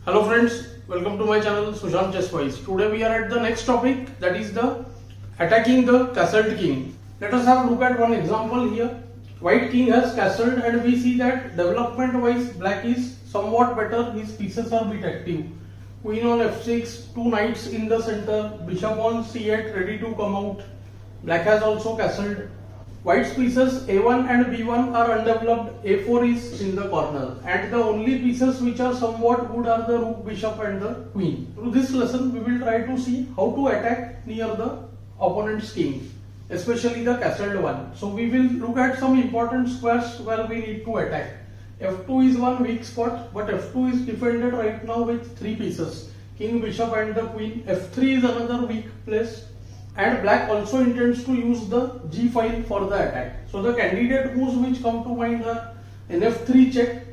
Hello friends, welcome to my channel Sushant Chesswise. Today we are at the next topic, that is the attacking the castled king. Let us have a look at one example here. White king has castled and we see that development wise black is somewhat better. His pieces are a bit active. Queen on f6, two knights in the center, bishop on c8 ready to come out. Black has also castled. White's pieces a1 and b1 are undeveloped, a4 is in the corner, and the only pieces which are somewhat good are the rook, bishop and the queen. Through this lesson we will try to see how to attack near the opponent's king, especially the castled one. So we will look at some important squares where we need to attack. f2 is one weak spot, but f2 is defended right now with three pieces, king, bishop and the queen. f3 is another weak place. And black also intends to use the G file for the attack. So the candidate moves which come to mind are nf3 check,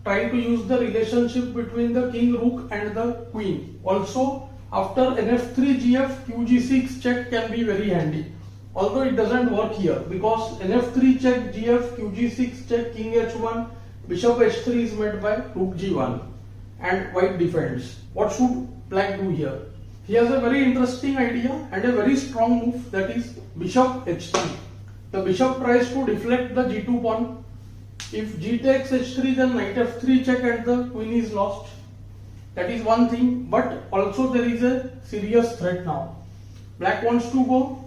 trying to use the relationship between the king, rook and the queen. Also after nf3 gf, qg6 check can be very handy. Although it doesn't work here because nf3 check, gf, qg6 check, king h1, bishop h3 is met by rook g1 and white defends. What should black do here? He has a very interesting idea and a very strong move, that is bishop h3. The bishop tries to deflect the g2 pawn. If g takes h3 then knight f3 check and the queen is lost. That is one thing, but also there is a serious threat now. Black wants to go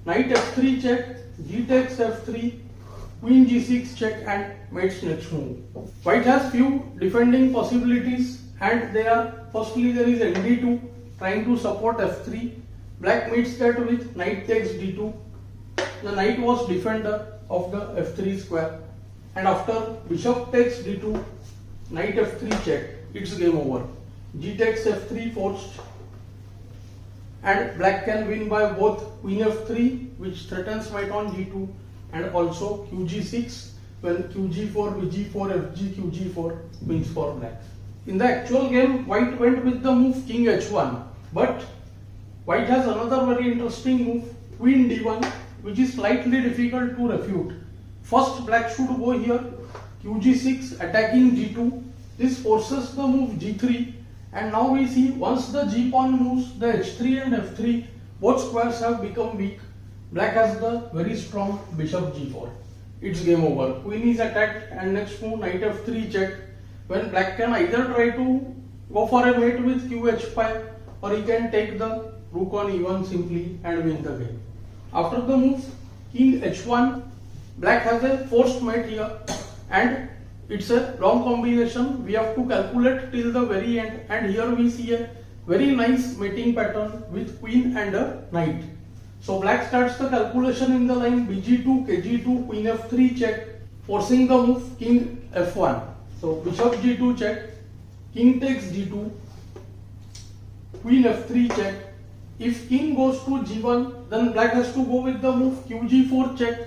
knight f3 check, g takes f3, queen g6 check and mates next move. White has few defending possibilities and they are, firstly there is nd2 trying to support f3. Black meets that with knight takes d2. The knight was defender of the f3 square, and after bishop takes d2, knight f3 check, it's game over. G takes f3 forced, and black can win by both queen f3 which threatens white on g2 and also qg6 when qg4, bg4, fg, qg4 wins for black. In the actual game, white went with the move king h1, but white has another very interesting move, queen d1, which is slightly difficult to refute. First, black should go here, qg6 attacking g2. This forces the move g3, and now we see once the g pawn moves, the h3 and f3 both squares have become weak. Black has the very strong bishop g4. It's game over. Queen is attacked and next move knight f3 check, when black can either try to go for a mate with qh5 or he can take the rook on e1 simply and win the game. After the move king h1, black has a forced mate here and it's a long combination. We have to calculate till the very end, and here we see a very nice mating pattern with queen and a knight. So black starts the calculation in the line bg2, kg2, queen f3 check, forcing the move king f1. So bishop g2 check, king takes g2, queen f3 check. If king goes to g1, then black has to go with the move qg4 check,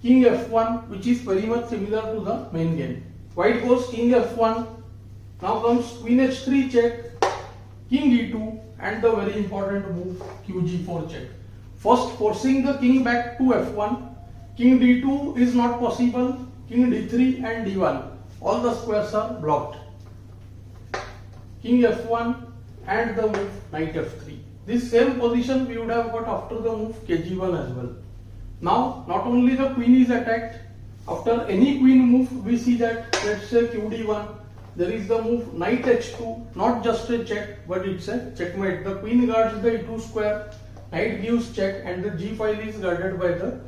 king f1, which is very much similar to the main game. White goes king f1, now comes queen h3 check, king e2 and the very important move qg4 check. First forcing the king back to f1, king d2 is not possible, king d3 and d1. All the squares are blocked. King f1 and the move knight f3. This same position we would have got after the move kg1 as well. Now not only the queen is attacked, after any queen move we see that, let's say qd1, there is the move knight h2, not just a check but it's a checkmate. The queen guards the e2 square, knight gives check and the g file is guarded by the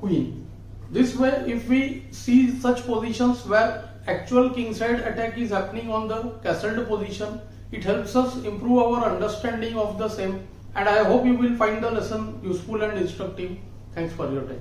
queen. This way, if we see such positions where actual kingside attack is happening on the castled position, it helps us improve our understanding of the same, and I hope you will find the lesson useful and instructive. Thanks for your time.